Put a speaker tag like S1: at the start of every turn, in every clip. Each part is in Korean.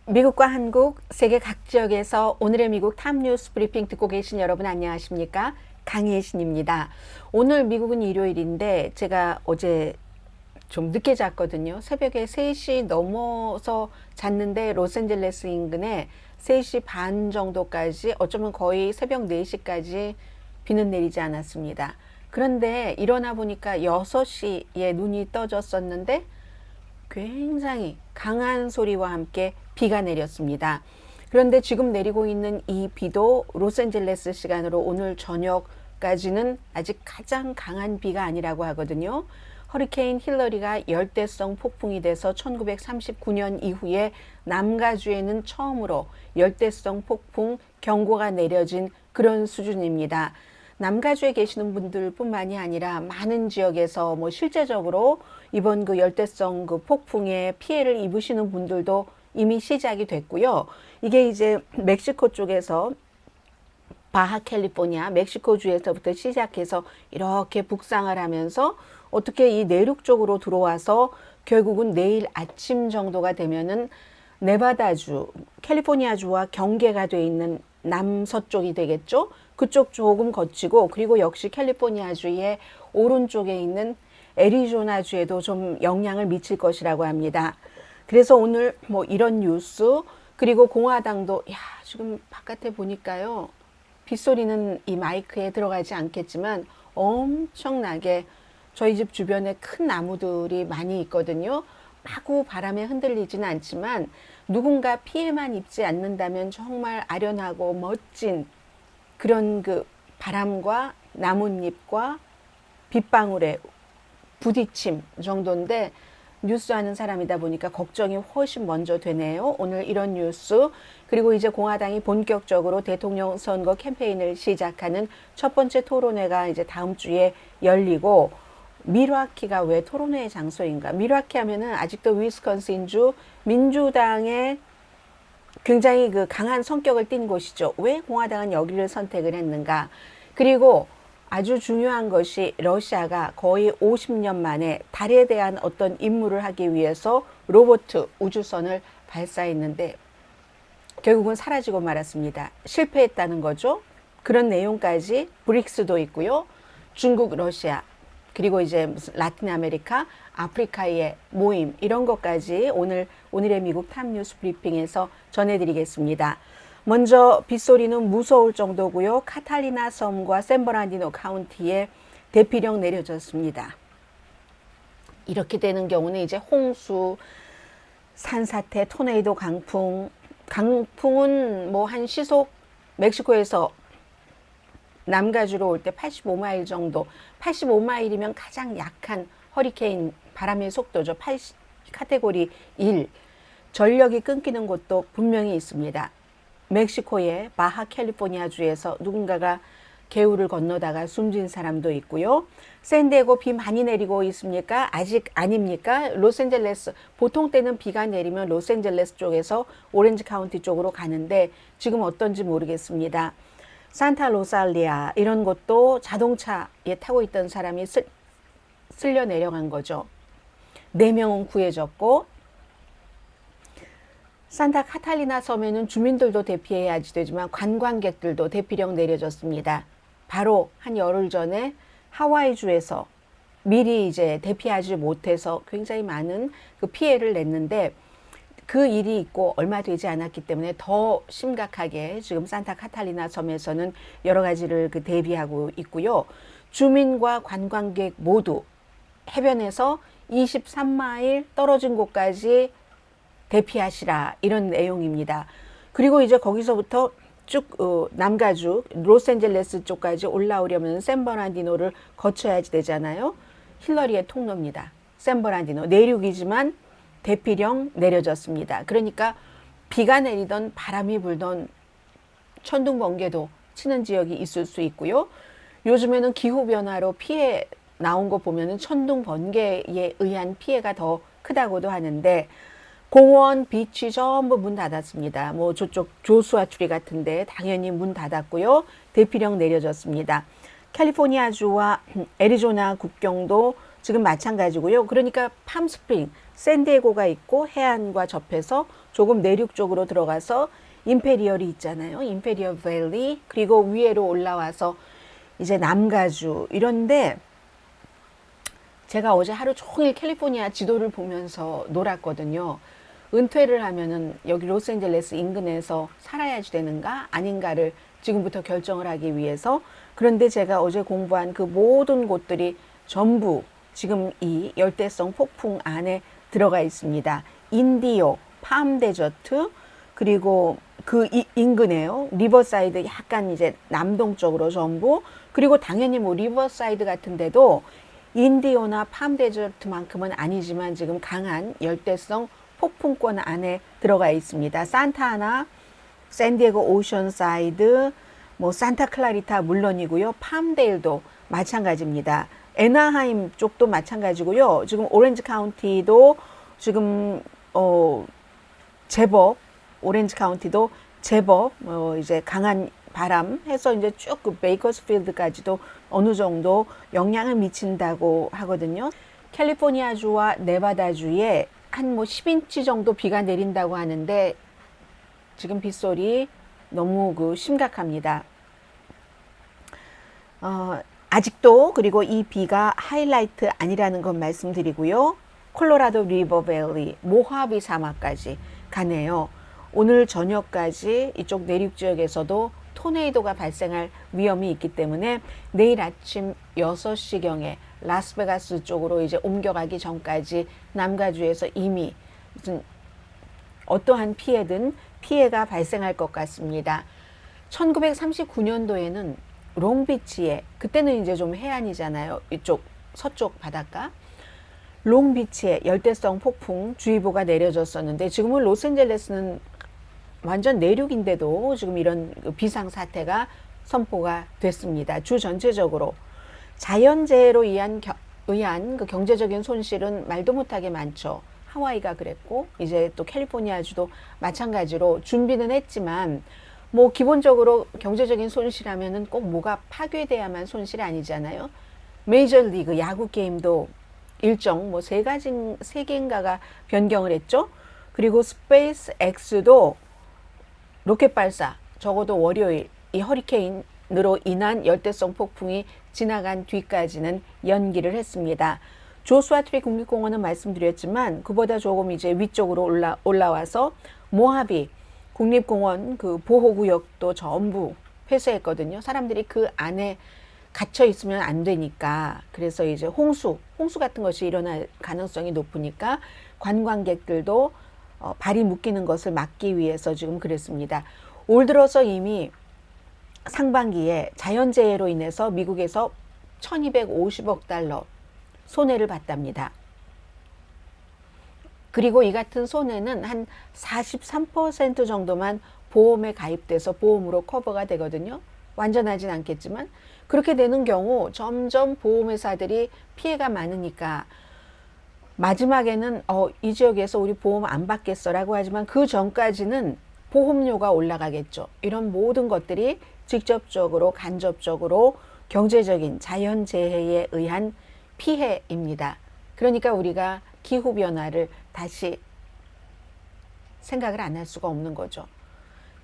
S1: 미국과 한국, 세계 각 지역에서 오늘의 미국 탑뉴스 브리핑 듣고 계신 여러분 안녕하십니까? 강혜신입니다. 오늘 미국은 일요일인데 제가 어제 좀 늦게 잤거든요. 새벽에 3시 넘어서 잤는데 로스앤젤레스 인근에 3시 반 정도까지 어쩌면 거의 새벽 4시까지 비는 내리지 않았습니다. 그런데 일어나 보니까 6시에 눈이 떠졌었는데 굉장히 강한 소리와 함께 비가 내렸습니다. 그런데 지금 내리고 있는 이 비도 로스앤젤레스 시간으로 오늘 저녁까지는 아직 가장 강한 비가 아니라고 하거든요. 허리케인 힐러리가 열대성 폭풍이 돼서 1939년 이후에 남가주에는 처음으로 열대성 폭풍 경고가 내려진 그런 수준입니다. 남가주에 계시는 분들뿐만이 아니라 많은 지역에서 실제적으로 이번 그 열대성 그 폭풍에 피해를 입으시는 분들도 이미 시작이 됐고요. 이게 이제 멕시코 쪽에서 바하 캘리포니아, 멕시코주에서부터 시작해서 이렇게 북상을 하면서 어떻게 이 내륙 쪽으로 들어와서 결국은 내일 아침 정도가 되면은 네바다주, 캘리포니아주와 경계가 돼 있는 남서쪽이 되겠죠. 그쪽 조금 거치고 그리고 역시 캘리포니아주의 오른쪽에 있는 애리조나주에도 좀 영향을 미칠 것이라고 합니다. 그래서 오늘 이런 뉴스 그리고 공화당도 지금 바깥에 보니까요. 빗소리는 이 마이크에 들어가지 않겠지만 엄청나게 저희 집 주변에 큰 나무들이 많이 있거든요. 마구 바람에 흔들리지는 않지만 누군가 피해만 입지 않는다면 정말 아련하고 멋진 그런 그 바람과 나뭇잎과 빗방울의 부딪힘 정도인데 뉴스 하는 사람이다 보니까 걱정이 훨씬 먼저 되네요. 오늘 이런 뉴스 그리고 이제 공화당이 본격적으로 대통령 선거 캠페인을 시작하는 첫 번째 토론회가 이제 다음 주에 열리고 밀워키가 왜 토론회의 장소인가? 밀워키 하면은 아직도 위스콘신주 민주당의 굉장히 그 강한 성격을 띤 곳이죠. 왜 공화당은 여기를 선택을 했는가? 그리고 아주 중요한 것이 러시아가 거의 50년 만에 달에 대한 어떤 임무를 하기 위해서 로봇 우주선을 발사했는데 결국은 사라지고 말았습니다. 실패했다는 거죠. 그런 내용까지 브릭스도 있고요. 중국, 러시아, 그리고 이제 무슨 라틴 아메리카, 아프리카의 모임 이런 것까지 오늘의 미국 탑뉴스 브리핑에서 전해드리겠습니다. 먼저 빗소리는 무서울 정도고요. 카탈리나 섬과 샌버란디노 카운티에 대피령 내려졌습니다. 이렇게 되는 경우는 이제 홍수, 산사태, 토네이도 강풍은 한 시속 멕시코에서 남가주로 올 때 85마일 정도, 85마일이면 가장 약한 허리케인 바람의 속도죠. 카테고리 1. 전력이 끊기는 곳도 분명히 있습니다. 멕시코의 바하 캘리포니아주에서 누군가가 개울을 건너다가 숨진 사람도 있고요. 샌디에고 비 많이 내리고 있습니까? 아직 아닙니까? 로스앤젤레스 보통 때는 비가 내리면 로스앤젤레스 쪽에서 오렌지 카운티 쪽으로 가는데 지금 어떤지 모르겠습니다. 산타 로살리아 이런 곳도 자동차에 타고 있던 사람이 쓸려 내려간 거죠. 4명은 구해졌고 산타 카탈리나 섬에는 주민들도 대피해야지 되지만 관광객들도 대피령 내려졌습니다. 바로 한 열흘 전에 하와이주에서 미리 이제 대피하지 못해서 굉장히 많은 그 피해를 냈는데 그 일이 있고 얼마 되지 않았기 때문에 더 심각하게 지금 산타 카탈리나 섬에서는 여러 가지를 대비하고 있고요. 주민과 관광객 모두 해변에서 23마일 떨어진 곳까지 대피하시라 이런 내용입니다. 그리고 이제 거기서부터 쭉 남가주 로스앤젤레스 쪽까지 올라오려면 샌버란디노를 거쳐야지 되잖아요. 힐러리의 통로입니다. 샌버란디노 내륙이지만 대피령 내려졌습니다. 그러니까 비가 내리던 바람이 불던 천둥 번개도 치는 지역이 있을 수 있고요. 요즘에는 기후변화로 피해 나온 거 보면은 천둥 번개에 의한 피해가 더 크다고도 하는데 공원, 비치 전부 문 닫았습니다. 저쪽 조수아 트리 같은데 당연히 문 닫았고요. 대피령 내려졌습니다. 캘리포니아주와 애리조나 국경도 지금 마찬가지고요. 그러니까 팜스프링, 샌디에고가 있고 해안과 접해서 조금 내륙 쪽으로 들어가서 임페리얼이 있잖아요. 임페리얼 밸리. 그리고 위에로 올라와서 이제 남가주 이런데 제가 어제 하루 종일 캘리포니아 지도를 보면서 놀았거든요. 은퇴를 하면은 여기 로스앤젤레스 인근에서 살아야지 되는가 아닌가를 지금부터 결정을 하기 위해서. 그런데 제가 어제 공부한 그 모든 곳들이 전부 지금 이 열대성 폭풍 안에 들어가 있습니다. 인디오, 팜 데저트, 그리고 그 인근에요. 리버사이드 약간 이제 남동쪽으로 전부. 그리고 당연히 뭐 리버사이드 같은 데도 인디오나 팜 데저트만큼은 아니지만 지금 강한 열대성 폭풍권 안에 들어가 있습니다. 산타아나, 샌디에고 오션사이드, 뭐 산타 클라리타 물론이고요. 팜데일도 마찬가지입니다. 애나하임 쪽도 마찬가지고요. 지금 오렌지 카운티도 지금 제법 오렌지 카운티도 제법 이제 강한 바람 해서 이제 쭉 그 베이커스필드까지도 어느 정도 영향을 미친다고 하거든요. 캘리포니아주와 네바다주에 한 뭐 10인치 정도 비가 내린다고 하는데 지금 빗소리 너무 그 심각합니다. 아직도 그리고 이 비가 하이라이트 아니라는 건 말씀드리고요. 콜로라도 리버 밸리, 모하비 사막까지 가네요. 오늘 저녁까지 이쪽 내륙 지역에서도 토네이도가 발생할 위험이 있기 때문에 내일 아침 6시경에 라스베가스 쪽으로 이제 옮겨가기 전까지 남가주에서 이미 무슨 어떠한 피해든 피해가 발생할 것 같습니다. 1939년도에는 롱비치에, 그때는 이제 좀 해안이잖아요. 이쪽 서쪽 바닷가. 롱비치에 열대성 폭풍 주의보가 내려졌었는데 지금은 로스앤젤레스는 완전 내륙인데도 지금 이런 비상 사태가 선포가 됐습니다. 주 전체적으로 자연재해로 의한 그 경제적인 손실은 말도 못하게 많죠. 하와이가 그랬고 이제 또 캘리포니아주도 마찬가지로 준비는 했지만 뭐 기본적으로 경제적인 손실하면은 꼭 뭐가 파괴돼야만 손실이 아니잖아요. 메이저리그 야구 게임도 일정 뭐 세 개인가가 변경을 했죠. 그리고 스페이스 X도 로켓 발사 적어도 월요일 이 허리케인으로 인한 열대성 폭풍이 지나간 뒤까지는 연기를 했습니다. 조수아 트리 국립공원은 말씀드렸지만 그보다 조금 이제 위쪽으로 올라와서 모하비 국립공원 그 보호구역도 전부 폐쇄했거든요. 사람들이 그 안에 갇혀 있으면 안 되니까. 그래서 이제 홍수 같은 것이 일어날 가능성이 높으니까 관광객들도 발이 묶이는 것을 막기 위해서 지금 그랬습니다. 올 들어서 이미 상반기에 자연재해로 인해서 미국에서 1250억 달러 손해를 봤답니다. 그리고 이 같은 손해는 한 43% 정도만 보험에 가입돼서 보험으로 커버가 되거든요. 완전하진 않겠지만 그렇게 되는 경우 점점 보험회사들이 피해가 많으니까 마지막에는 이 지역에서 우리 보험 안 받겠어라고 하지만 그 전까지는 보험료가 올라가겠죠. 이런 모든 것들이 직접적으로 간접적으로 경제적인 자연재해에 의한 피해입니다. 그러니까 우리가 기후변화를 다시 생각을 안 할 수가 없는 거죠.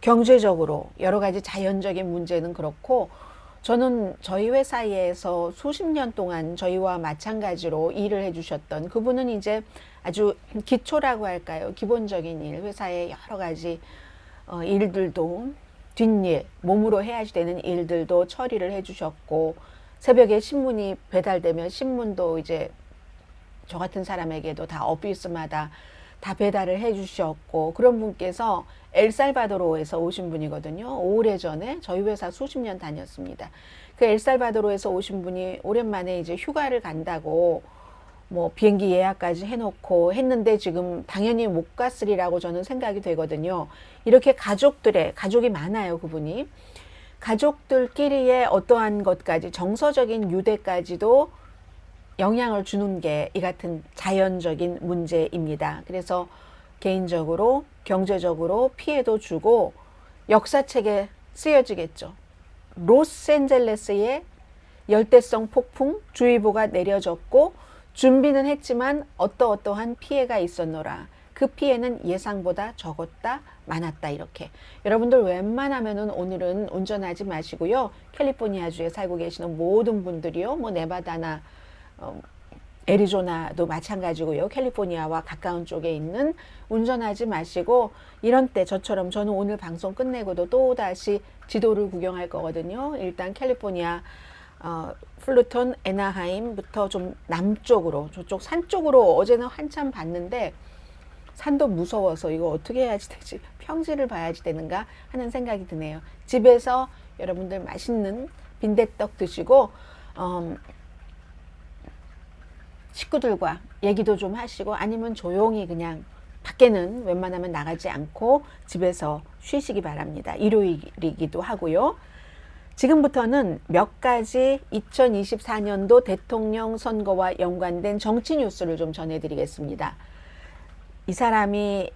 S1: 경제적으로 여러 가지 자연적인 문제는 그렇고 저는 저희 회사에서 수십 년 동안 저희와 마찬가지로 일을 해주셨던 그분은 이제 아주 기초라고 할까요? 기본적인 일, 회사의 여러 가지 일들도 뒷일, 몸으로 해야지 되는 일들도 처리를 해주셨고 새벽에 신문이 배달되면 신문도 이제 저 같은 사람에게도 다 오피스마다 다 배달을 해주셨고 그런 분께서 엘살바도르에서 오신 분이거든요. 오래전에 저희 회사 수십 년 다녔습니다. 그 엘살바도르에서 오신 분이 오랜만에 이제 휴가를 간다고 뭐 비행기 예약까지 해놓고 했는데 지금 당연히 못 갔으리라고 저는 생각이 되거든요. 이렇게 가족이 많아요. 그분이. 가족들끼리의 어떠한 것까지 정서적인 유대까지도 영향을 주는 게 이 같은 자연적인 문제입니다. 그래서 개인적으로 경제적으로 피해도 주고 역사책에 쓰여지겠죠. 로스앤젤레스에 열대성 폭풍 주의보가 내려졌고 준비는 했지만 어떠어떠한 피해가 있었노라. 그 피해는 예상보다 적었다, 많았다 이렇게. 여러분들 웬만하면은 오늘은 운전하지 마시고요. 캘리포니아주에 살고 계시는 모든 분들이요. 뭐 네바다나 애리조나도 마찬가지고요. 캘리포니아와 가까운 쪽에 있는 운전하지 마시고 이런 때 저처럼 저는 오늘 방송 끝내고도 또 다시 지도를 구경할 거거든요. 일단 캘리포니아 플루톤, 애나하임부터 좀 남쪽으로 저쪽 산 쪽으로 어제는 한참 봤는데 산도 무서워서 이거 어떻게 해야지 되지? 평지를 봐야지 되는가 하는 생각이 드네요. 집에서 여러분들 맛있는 빈대떡 드시고 식구들과 얘기도 좀 하시고 아니면 조용히 그냥 밖에는 웬만하면 나가지 않고 집에서 쉬시기 바랍니다. 일요일이기도 하고요. 지금부터는 몇 가지 2024년도 대통령 선거와 연관된 정치 뉴스를 좀 전해드리겠습니다. 이 사람이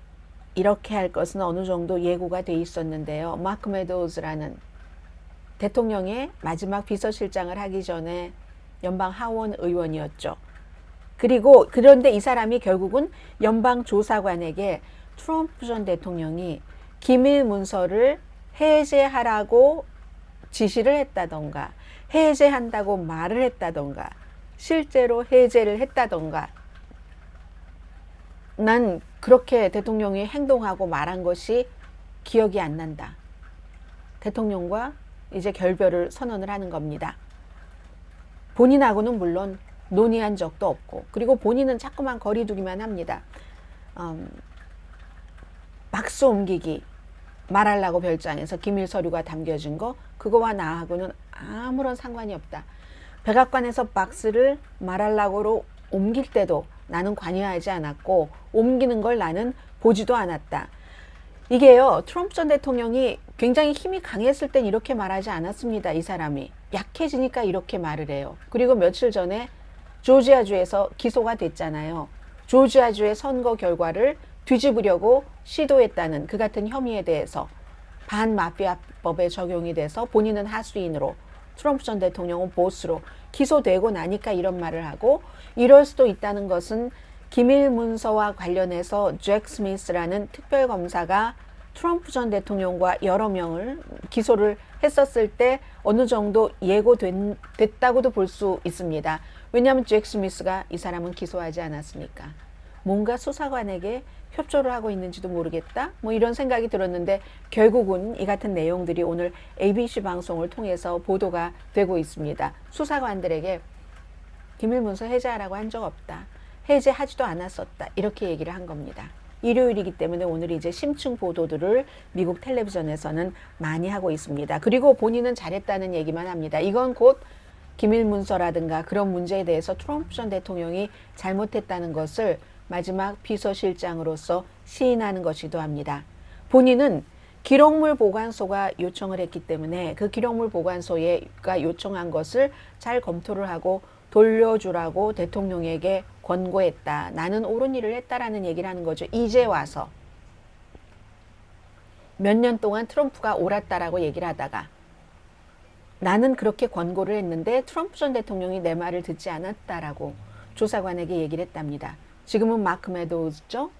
S1: 이렇게 할 것은 어느 정도 예고가 돼 있었는데요. 마크 메도우즈라는 대통령의 마지막 비서실장을 하기 전에 연방 하원 의원이었죠. 그리고 그런데 이 사람이 결국은 연방조사관에게 트럼프 전 대통령이 기밀 문서를 해제하라고 지시를 했다던가 해제한다고 말을 했다던가 실제로 해제를 했다던가 난 그렇게 대통령이 행동하고 말한 것이 기억이 안 난다. 대통령과 이제 결별을 선언을 하는 겁니다. 본인하고는 물론 논의한 적도 없고 그리고 본인은 자꾸만 거리두기만 합니다. 박스 옮기기 말하려고 별장에서 기밀 서류가 담겨진 거 그거와 나하고는 아무런 상관이 없다. 백악관에서 박스를 말하려고로 옮길 때도 나는 관여하지 않았고 옮기는 걸 나는 보지도 않았다. 이게요, 트럼프 전 대통령이 굉장히 힘이 강했을 땐 이렇게 말하지 않았습니다. 이 사람이 약해지니까 이렇게 말을 해요. 그리고 며칠 전에 조지아주에서 기소가 됐잖아요. 조지아주의 선거 결과를 뒤집으려고 시도했다는 그 같은 혐의에 대해서 반마피아법에 적용이 돼서 본인은 하수인으로 트럼프 전 대통령은 보스로 기소되고 나니까 이런 말을 하고 이럴 수도 있다는 것은 기밀 문서와 관련해서 잭 스미스라는 특별검사가 트럼프 전 대통령과 여러 명을 기소를 했었을 때 어느 정도 예고됐다고도 볼 수 있습니다. 왜냐하면 잭 스미스가 이 사람은 기소하지 않았으니까. 뭔가 수사관에게 협조를 하고 있는지도 모르겠다. 뭐 이런 생각이 들었는데 결국은 이 같은 내용들이 오늘 ABC 방송을 통해서 보도가 되고 있습니다. 수사관들에게 기밀문서 해제하라고 한 적 없다. 해제하지도 않았었다. 이렇게 얘기를 한 겁니다. 일요일이기 때문에 오늘 이제 심층 보도들을 미국 텔레비전에서는 많이 하고 있습니다. 그리고 본인은 잘했다는 얘기만 합니다. 이건 곧 기밀문서라든가 그런 문제에 대해서 트럼프 전 대통령이 잘못했다는 것을 마지막 비서실장으로서 시인하는 것이기도 합니다. 본인은 기록물 보관소가 요청을 했기 때문에 그 기록물 보관소가 요청한 것을 잘 검토를 하고 돌려주라고 대통령에게 권고했다. 나는 옳은 일을 했다라는 얘기를 하는 거죠. 이제 와서 몇 년 동안 트럼프가 옳았다라고 얘기를 하다가 나는 그렇게 권고를 했는데 트럼프 전 대통령이 내 말을 듣지 않았다라고 조사관에게 얘기를 했답니다. 지금은 마크 메도우즈죠.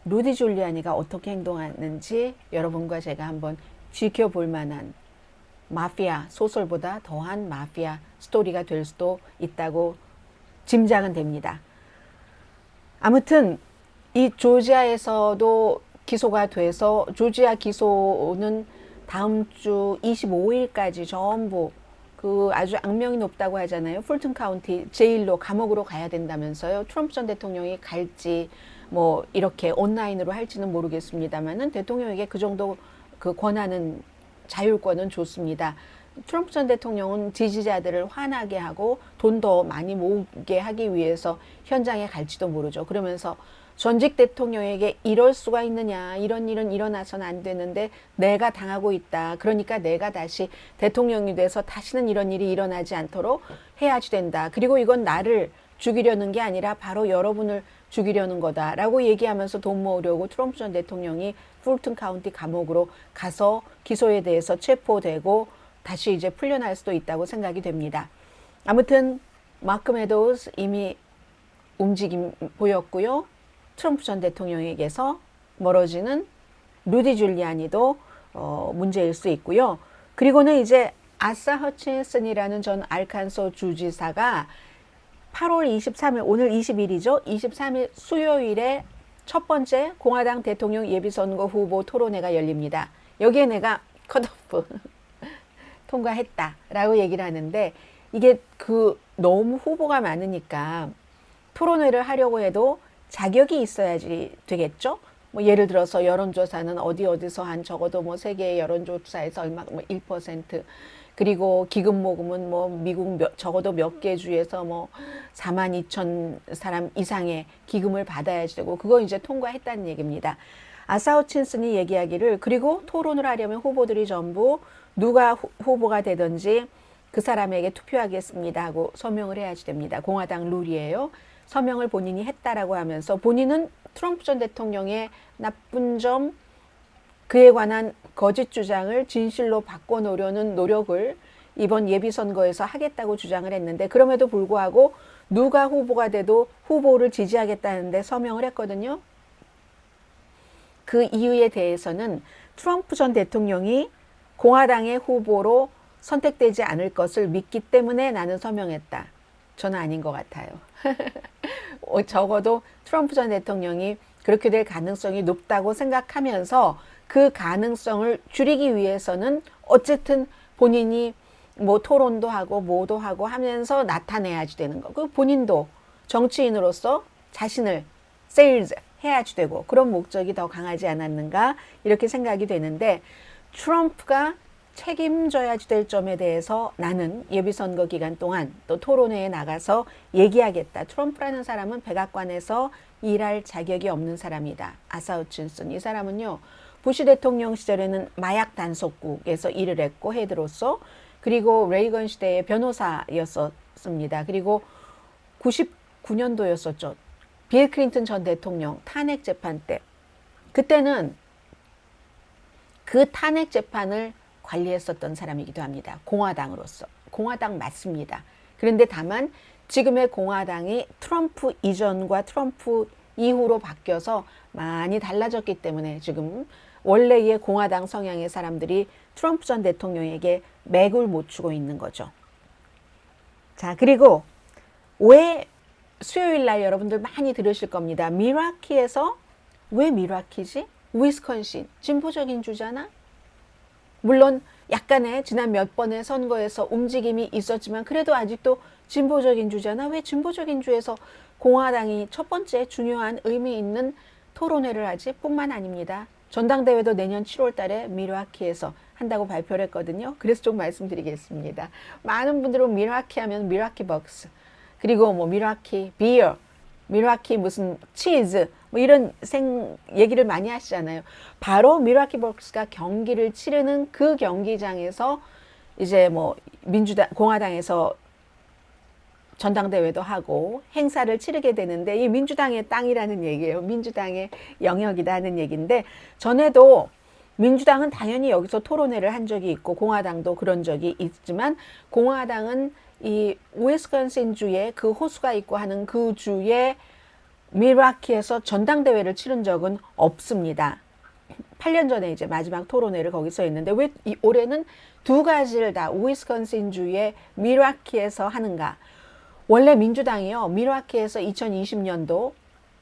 S1: 루디 줄리아니가 어떻게 행동하는지 여러분과 제가 한번 지켜볼 만한 마피아 소설보다 더한 마피아 스토리가 될 수도 있다고 짐작은 됩니다. 아무튼 이 조지아에서도 기소가 돼서 조지아 기소는 다음 주 25일까지 전부 그 아주 악명이 높다고 하잖아요. 풀튼 카운티 제일로 감옥으로 가야 된다면서요. 트럼프 전 대통령이 갈지 뭐 이렇게 온라인으로 할지는 모르겠습니다만은 대통령에게 그 정도 그 권한은 자율권은 좋습니다. 트럼프 전 대통령은 지지자들을 화나게 하고 돈 더 많이 모으게 하기 위해서 현장에 갈지도 모르죠. 그러면서 전직 대통령에게 이럴 수가 있느냐, 이런 일은 일어나서는 안 되는데 내가 당하고 있다. 그러니까 내가 다시 대통령이 돼서 다시는 이런 일이 일어나지 않도록 해야지 된다. 그리고 이건 나를 죽이려는 게 아니라 바로 여러분을 죽이려는 거다라고 얘기하면서 돈 모으려고 트럼프 전 대통령이 풀튼 카운티 감옥으로 가서 기소에 대해서 체포되고 다시 이제 풀려날 수도 있다고 생각이 됩니다. 아무튼 마크 메도우즈 이미 움직임 보였고요. 트럼프 전 대통령에게서 멀어지는 루디 줄리아니도 문제일 수 있고요. 그리고는 이제 아사 허친슨이라는 전 알칸소 주지사가 8월 23일, 오늘 20일이죠. 23일 수요일에 첫 번째 공화당 대통령 예비선거 후보 토론회가 열립니다. 여기에 내가 컷오프 통과했다라고 얘기를 하는데, 이게 너무 후보가 많으니까 토론회를 하려고 해도 자격이 있어야지 되겠죠? 뭐 예를 들어서 여론조사는 어디서 한 적어도 뭐 세계 여론조사에서 얼마 뭐 1%, 그리고 기금 모금은 뭐 미국 적어도 몇 개 주에서 뭐 4만 2천 사람 이상의 기금을 받아야지 되고, 그거 이제 통과했다는 얘기입니다. 아사 허친슨이 얘기하기를, 그리고 토론을 하려면 후보들이 전부 누가 후보가 되든지 그 사람에게 투표하겠습니다 하고 서명을 해야지 됩니다. 공화당 룰이에요. 서명을 본인이 했다라고 하면서 본인은 트럼프 전 대통령의 나쁜 점, 그에 관한 거짓 주장을 진실로 바꿔놓으려는 노력을 이번 예비선거에서 하겠다고 주장을 했는데, 그럼에도 불구하고 누가 후보가 돼도 후보를 지지하겠다는데 서명을 했거든요. 그 이유에 대해서는 트럼프 전 대통령이 공화당의 후보로 선택되지 않을 것을 믿기 때문에 나는 서명했다. 저는 아닌 것 같아요. 적어도 트럼프 전 대통령이 그렇게 될 가능성이 높다고 생각하면서 그 가능성을 줄이기 위해서는 어쨌든 본인이 뭐 토론도 하고 뭐도 하고 하면서 나타내야지 되는 거. 그 본인도 정치인으로서 자신을 세일즈 해야지 되고, 그런 목적이 더 강하지 않았는가 이렇게 생각이 되는데, 트럼프가 책임져야지 될 점에 대해서 나는 예비선거 기간 동안 또 토론회에 나가서 얘기하겠다. 트럼프라는 사람은 백악관에서 일할 자격이 없는 사람이다. 아사 허친슨, 이 사람은요, 부시 대통령 시절에는 마약 단속국에서 일을 했고, 헤드로서, 그리고 레이건 시대의 변호사였었습니다. 그리고 99년도였었죠. 빌 클린턴 전 대통령 탄핵 재판 때, 그때는 그 탄핵 재판을 관리했었던 사람이기도 합니다. 공화당으로서. 공화당 맞습니다. 그런데 다만 지금의 공화당이 트럼프 이전과 트럼프 이후로 바뀌어서 많이 달라졌기 때문에 지금 원래의 공화당 성향의 사람들이 트럼프 전 대통령에게 맥을 못 추고 있는 거죠. 자, 그리고 왜 수요일 날 여러분들 많이 들으실 겁니다. 밀워키에서, 왜 밀워키지? 위스콘신, 진보적인 주잖아? 물론 약간의 지난 몇 번의 선거에서 움직임이 있었지만 그래도 아직도 진보적인 주잖아. 왜 진보적인 주에서 공화당이 첫 번째 중요한 의미 있는 토론회를 하지? 뿐만 아닙니다. 전당대회도 내년 7월 달에 밀워키에서 한다고 발표를 했거든요. 그래서 좀 말씀드리겠습니다. 많은 분들은 밀워키 하면 밀워키 벅스, 그리고 뭐 밀워키 비어, 밀워키 무슨 치즈, 뭐 이런 얘기를 많이 하시잖아요. 바로 밀워키 벅스가 경기를 치르는 그 경기장에서 이제 뭐 공화당에서 전당대회도 하고 행사를 치르게 되는데, 이 민주당의 땅이라는 얘기예요. 민주당의 영역이라는 얘기인데, 전에도 민주당은 당연히 여기서 토론회를 한 적이 있고 공화당도 그런 적이 있지만, 공화당은 이 위스콘신 주에 그 호수가 있고 하는 그 주에 밀워키에서 전당대회를 치른 적은 없습니다. 8년 전에 이제 마지막 토론회를 거기서 했는데, 왜 올해는 두 가지를 다 위스콘신 주의 밀워키에서 하는가? 원래 민주당이요, 밀워키에서 2020년도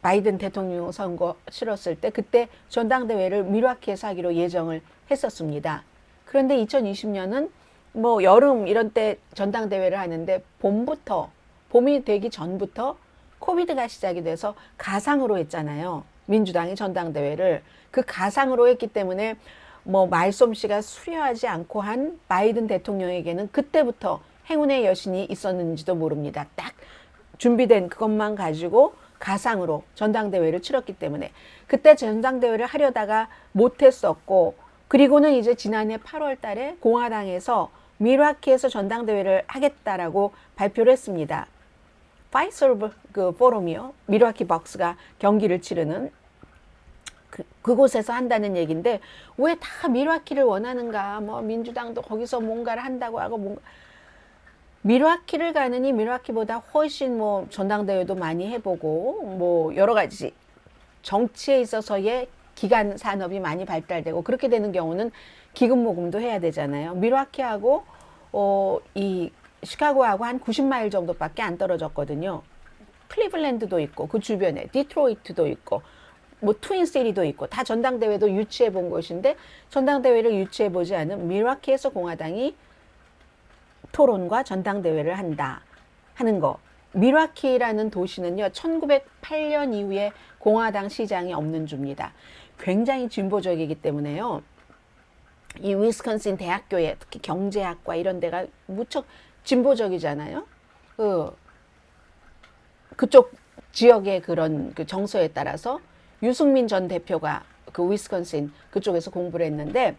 S1: 바이든 대통령 선거 치렀을 때 그때 전당대회를 밀워키에서 하기로 예정을 했었습니다. 그런데 2020년은 뭐 여름 이런 때 전당대회를 하는데, 봄이 되기 전부터 코비드가 시작이 돼서 가상으로 했잖아요. 민주당이 전당대회를. 그 가상으로 했기 때문에 뭐 말솜씨가 수려하지 않고 한 바이든 대통령에게는 그때부터 행운의 여신이 있었는지도 모릅니다. 딱 준비된 그것만 가지고 가상으로 전당대회를 치렀기 때문에 그때 전당대회를 하려다가 못했었고, 그리고는 이제 지난해 8월 달에 공화당에서 밀워키에서 전당대회를 하겠다라고 발표를 했습니다. 파이설브 그 포럼이요, 밀워키 벅스가 경기를 치르는 그곳에서 한다는 얘기인데, 왜 다 밀워키를 원하는가? 뭐 민주당도 거기서 뭔가를 한다고 하고, 뭔가 밀와키를 가느니 밀와키보다 훨씬 뭐 전당대회도 많이 해보고 뭐 여러 가지 정치에 있어서의 기간 산업이 많이 발달되고 그렇게 되는 경우는 기금 모금도 해야 되잖아요. 밀와키하고 이 시카고하고 한 90마일 정도밖에 안 떨어졌거든요. 클리블랜드도 있고 그 주변에 디트로이트도 있고 뭐 트윈시티도 있고 다 전당대회도 유치해 본 곳인데 전당대회를 유치해 보지 않은 밀와키에서 공화당이 토론과 전당대회를 한다 하는 거. 밀와키라는 도시는요 1908년 이후에 공화당 시장이 없는 주입니다. 굉장히 진보적이기 때문에요. 이 위스콘신 대학교에 특히 경제학과 이런 데가 무척 진보적이잖아요. 그쪽 지역의 그런 그 정서에 따라서 유승민 전 대표가 그 위스콘신 그쪽에서 공부를 했는데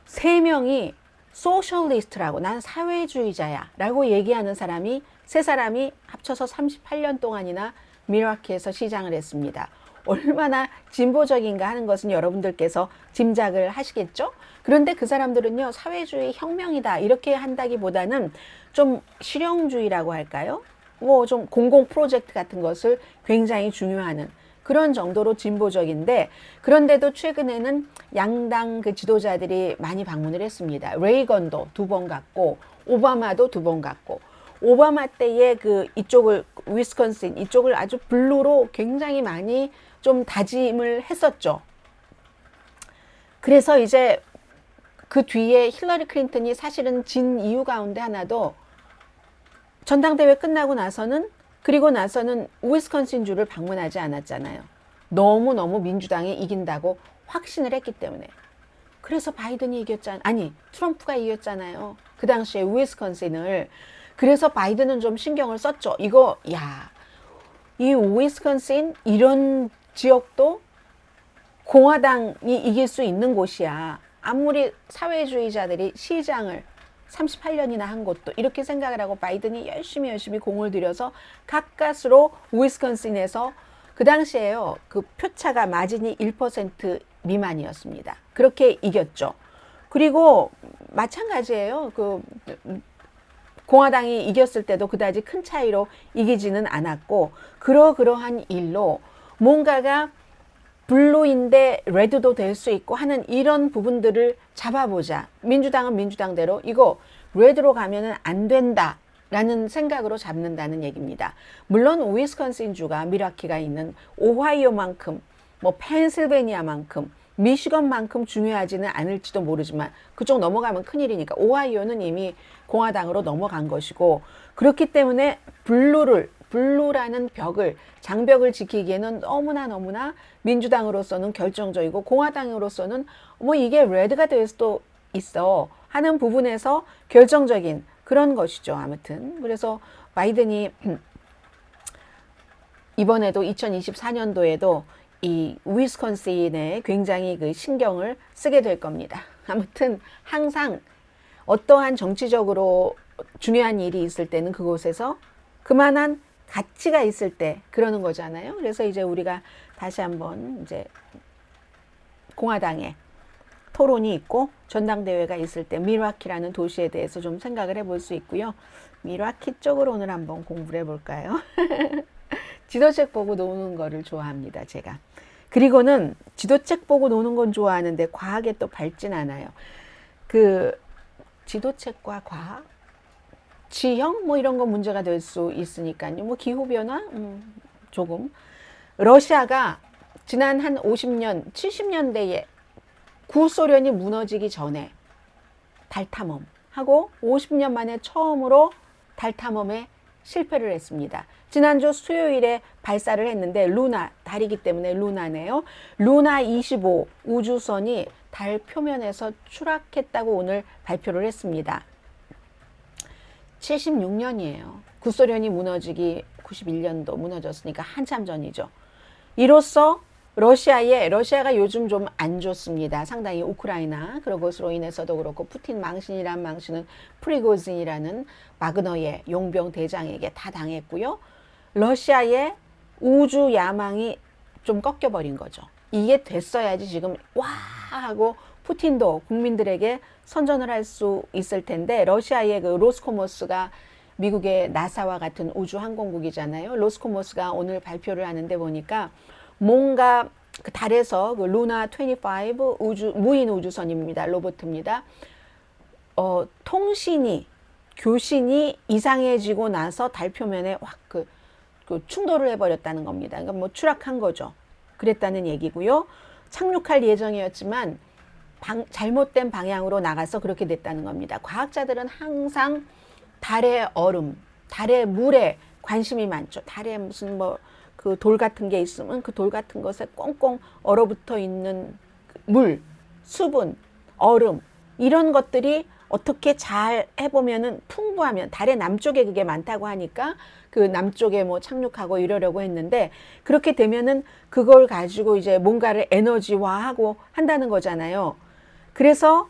S1: 세 명이 소셜리스트라고 난 사회주의자야 라고 얘기하는 사람이 세 사람이 합쳐서 38년 동안이나 밀와키에서 시장을 했습니다. 얼마나 진보적인가 하는 것은 여러분들께서 짐작을 하시겠죠? 그런데 그 사람들은요 사회주의 혁명이다 이렇게 한다기보다는 좀 실용주의라고 할까요? 뭐 좀 공공 프로젝트 같은 것을 굉장히 중요하는 그런 정도로 진보적인데 그런데도 최근에는 양당 그 지도자들이 많이 방문을 했습니다. 레이건도 2번 갔고 오바마도 2번 갔고 오바마 때에 그 이쪽을 위스콘신 이쪽을 아주 블루로 굉장히 많이 좀 다짐을 했었죠. 그래서 이제 그 뒤에 힐러리 클린턴이 사실은 진 이유 가운데 하나도 전당대회 끝나고 나서는 그리고 나서는 위스콘신주를 방문하지 않았잖아요. 너무너무 민주당이 이긴다고 확신을 했기 때문에. 그래서 바이든이 이겼잖아요. 아니, 트럼프가 이겼잖아요. 그 당시에 위스콘신을. 그래서 바이든은 좀 신경을 썼죠. 이거, 야, 이 위스콘신 이런 지역도 공화당이 이길 수 있는 곳이야. 아무리 사회주의자들이 시장을 38년이나 한 곳도 이렇게 생각을 하고 바이든이 열심히 공을 들여서 가까스로 위스콘신에서 그 당시에요. 그 표차가 마진이 1% 미만이었습니다. 그렇게 이겼죠. 그리고 마찬가지예요. 그 공화당이 이겼을 때도 그다지 큰 차이로 이기지는 않았고 그러한 일로 뭔가가 블루인데 레드도 될 수 있고 하는 이런 부분들을 잡아보자. 민주당은 민주당대로 이거 레드로 가면은 안 된다. 라는 생각으로 잡는다는 얘기입니다. 물론 위스콘신주가 밀와키가 있는 오하이오만큼 뭐 펜실베니아만큼 미시건만큼 중요하지는 않을지도 모르지만 그쪽 넘어가면 큰일이니까 오하이오는 이미 공화당으로 넘어간 것이고 그렇기 때문에 블루라는 벽을 장벽을 지키기에는 너무나 민주당으로서는 결정적이고 공화당으로서는 뭐 이게 레드가 될 수도 있어 하는 부분에서 결정적인 그런 것이죠. 아무튼 그래서 바이든이 이번에도 2024년도에도 이 위스콘신에 굉장히 그 신경을 쓰게 될 겁니다. 아무튼 항상 어떠한 정치적으로 중요한 일이 있을 때는 그곳에서 그만한 가치가 있을 때 그러는 거잖아요. 그래서 이제 우리가 다시 한번 이제 공화당의 토론이 있고 전당대회가 있을 때 밀와키라는 도시에 대해서 좀 생각을 해볼 수 있고요. 밀와키 쪽으로 오늘 한번 공부를 해볼까요? 지도책 보고 노는 거를 좋아합니다, 제가. 그리고는 지도책 보고 노는 건 좋아하는데 과학에 또 밝진 않아요. 그 지도책과 과학? 지형? 뭐 이런 거 문제가 될 수 있으니까요. 뭐 기후변화? 조금. 러시아가 지난 한 50년, 70년대에 구소련이 무너지기 전에 달 탐험하고 50년 만에 처음으로 달 탐험에 실패를 했습니다. 지난주 수요일에 발사를 했는데 루나, 달이기 때문에 루나네요. 루나 25 우주선이 달 표면에서 추락했다고 오늘 발표를 했습니다. 76년이에요. 구소련이 무너지기 91년도 무너졌으니까 한참 전이죠. 이로써 러시아가 요즘 좀 안 좋습니다. 상당히 우크라이나 그런 것으로 인해서도 그렇고 푸틴 망신이란 망신은 프리고진이라는 바그너의 용병 대장에게 다 당했고요. 러시아의 우주 야망이 좀 꺾여버린 거죠. 이게 됐어야지 지금 와 하고 푸틴도 국민들에게 선전을 할 수 있을 텐데 러시아의 그 로스코모스가 미국의 나사와 같은 우주 항공국이잖아요. 로스코모스가 오늘 발표를 하는데 보니까 뭔가 그 달에서 그 루나 25 무인 우주선입니다. 로봇입니다. 통신이 교신이 이상해지고 나서 달 표면에 확 그 충돌을 해버렸다는 겁니다. 그러니까 뭐 추락한 거죠. 그랬다는 얘기고요. 착륙할 예정이었지만 잘못된 방향으로 나가서 그렇게 됐다는 겁니다. 과학자들은 항상 달의 얼음, 달의 물에 관심이 많죠. 달에 무슨 뭐 그 돌 같은 게 있으면 그 돌 같은 것에 꽁꽁 얼어붙어 있는 물, 수분, 얼음 이런 것들이 어떻게 잘 해보면은 풍부하면 달의 남쪽에 그게 많다고 하니까 그 남쪽에 뭐 착륙하고 이러려고 했는데 그렇게 되면은 그걸 가지고 이제 뭔가를 에너지화하고 한다는 거잖아요. 그래서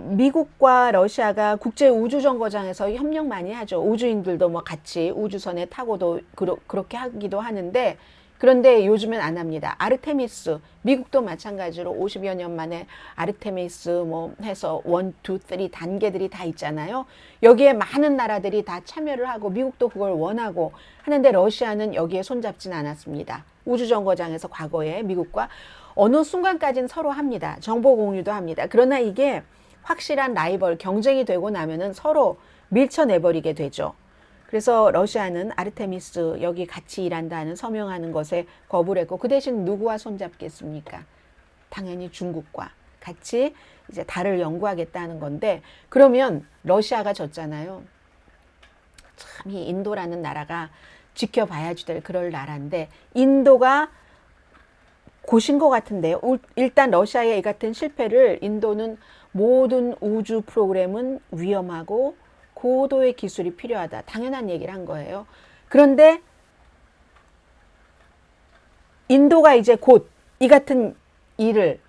S1: 미국과 러시아가 국제 우주 정거장에서 협력 많이 하죠. 우주인들도 뭐 같이 우주선에 타고도 그렇게 하기도 하는데 그런데 요즘엔 안 합니다. 아르테미스 미국도 마찬가지로 50여 년 만에 아르테미스 뭐 해서 1, 2, 3 단계들이 다 있잖아요. 여기에 많은 나라들이 다 참여를 하고 미국도 그걸 원하고 하는데 러시아는 여기에 손잡진 않았습니다. 우주 정거장에서 과거에 미국과 어느 순간까지는 서로 합니다. 정보 공유도 합니다. 그러나 이게 확실한 라이벌 경쟁이 되고 나면은 서로 밀쳐내버리게 되죠. 그래서 러시아는 아르테미스 여기 같이 일한다는 서명하는 것에 거부를 했고 그 대신 누구와 손잡겠습니까? 당연히 중국과 같이 이제 달을 연구하겠다는 건데 그러면 러시아가 졌잖아요. 참 이 인도라는 나라가 지켜봐야지 될 그럴 나라인데 인도가 고신 것 같은데요. 일단 러시아의 이 같은 실패를 인도는 모든 우주 프로그램은 위험하고 고도의 기술이 필요하다. 당연한 얘기를 한 거예요. 그런데 인도가 이제 곧 이 같은 일을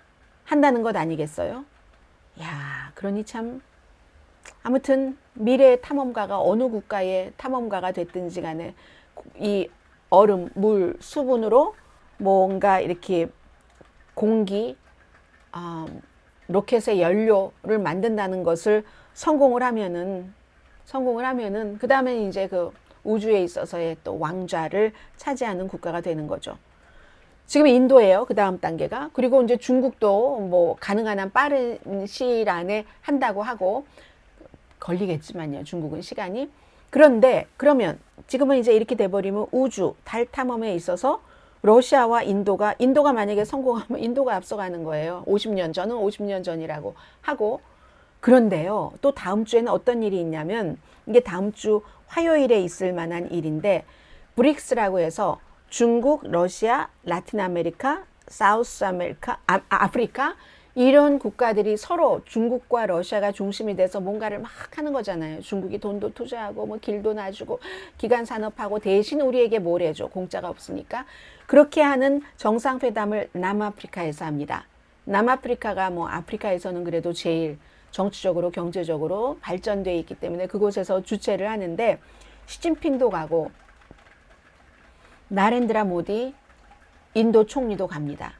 S1: 한다는 것 아니겠어요? 야, 그러니 참 아무튼 미래의 탐험가가 어느 국가의 탐험가가 됐든지 간에 이 얼음, 물, 수분으로 뭔가 이렇게 공기, 로켓의 연료를 만든다는 것을 성공을 하면은 그 다음에 이제 그 우주에 있어서의 또 왕좌를 차지하는 국가가 되는 거죠. 지금 인도예요. 그 다음 단계가. 그리고 이제 중국도 뭐 가능한 한 빠른 시일 안에 한다고 하고 걸리겠지만요. 중국은 시간이. 그런데 그러면 지금은 이제 이렇게 돼버리면 우주, 달 탐험에 있어서 러시아와 인도가 만약에 성공하면 인도가 앞서가는 거예요. 50년 전은 50년 전이라고 하고 그런데요. 또 다음 주에는 어떤 일이 있냐면 이게 다음 주 화요일에 있을 만한 일인데 브릭스라고 해서 중국, 러시아, 라틴 아메리카, 사우스 아메리카, 아프리카 이런 국가들이 서로 중국과 러시아가 중심이 돼서 뭔가를 막 하는 거잖아요. 중국이 돈도 투자하고 뭐 길도 놔주고 기간 산업하고 대신 우리에게 뭘 해줘. 공짜가 없으니까. 그렇게 하는 정상회담을 남아프리카에서 합니다. 남아프리카가 뭐 아프리카에서는 그래도 제일 정치적으로 경제적으로 발전되어 있기 때문에 그곳에서 주최를 하는데 시진핑도 가고 나렌드라 모디 인도 총리도 갑니다.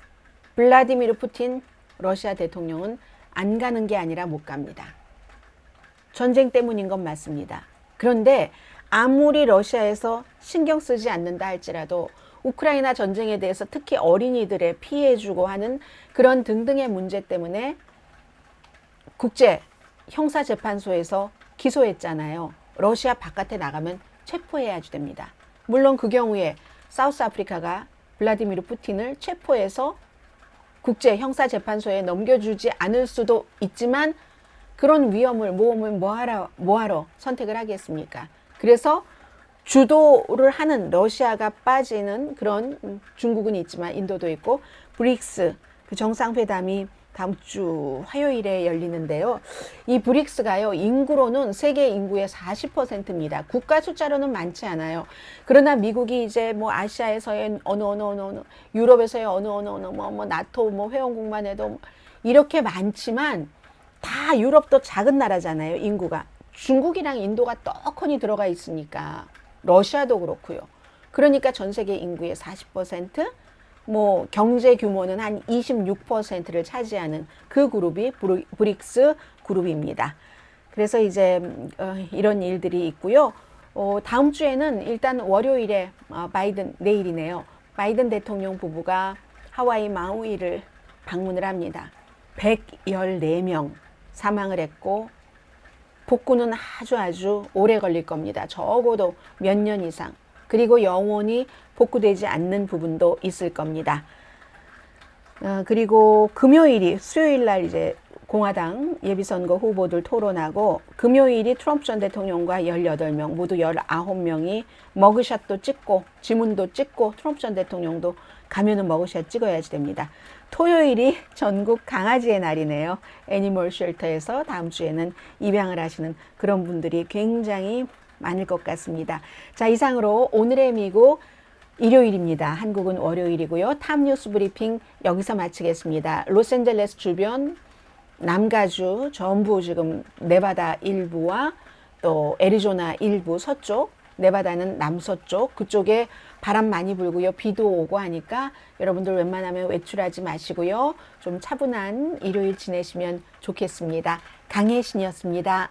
S1: 블라디미르 푸틴 러시아 대통령은 안 가는 게 아니라 못 갑니다. 전쟁 때문인 건 맞습니다. 그런데 아무리 러시아에서 신경 쓰지 않는다 할지라도 우크라이나 전쟁에 대해서 특히 어린이들의 피해주고 하는 그런 등등의 문제 때문에 국제 형사재판소에서 기소했잖아요. 러시아 바깥에 나가면 체포해야지 됩니다. 물론 그 경우에 사우스 아프리카가 블라디미르 푸틴을 체포해서 국제 형사재판소에 넘겨주지 않을 수도 있지만 그런 위험을 모험을 뭐하러 선택을 하겠습니까? 그래서 주도를 하는 러시아가 빠지는 그런 중국은 있지만 인도도 있고 브릭스 그 정상회담이 다음 주 화요일에 열리는데요. 이 브릭스가요, 인구로는 세계 인구의 40%입니다. 국가 숫자로는 많지 않아요. 그러나 미국이 이제 뭐 아시아에서의 어느, 유럽에서의 어느, 뭐 나토 뭐 회원국만 해도 이렇게 많지만 다 유럽도 작은 나라잖아요, 인구가. 중국이랑 인도가 떡하니 들어가 있으니까. 러시아도 그렇고요. 그러니까 전 세계 인구의 40%, 뭐 경제 규모는 한 26%를 차지하는 그 그룹이 브릭스 그룹입니다. 그래서 이제 이런 일들이 있고요. 다음 주에는 일단 월요일에 내일이네요. 바이든 대통령 부부가 하와이 마우이를 방문을 합니다. 114명 사망을 했고 복구는 아주 오래 걸릴 겁니다. 적어도 몇 년 이상. 그리고 영원히 복구되지 않는 부분도 있을 겁니다. 그리고 수요일 날 이제 공화당 예비선거 후보들 토론하고, 금요일이 트럼프 전 대통령과 18명, 모두 19명이 머그샷도 찍고 지문도 찍고, 트럼프 전 대통령도 가면은 머그샷 찍어야지 됩니다. 토요일이 전국 강아지의 날이네요. 애니멀 쉘터에서 다음 주에는 입양을 하시는 그런 분들이 굉장히 많을 것 같습니다. 자, 이상으로 오늘의 미국 일요일입니다. 한국은 월요일이고요. 탑뉴스 브리핑 여기서 마치겠습니다. 로스앤젤레스 주변, 남가주 전부 지금 네바다 일부와 또 애리조나 일부 서쪽, 네바다는 남서쪽, 그쪽에 바람 많이 불고요. 비도 오고 하니까 여러분들 웬만하면 외출하지 마시고요. 좀 차분한 일요일 지내시면 좋겠습니다. 강혜신이었습니다.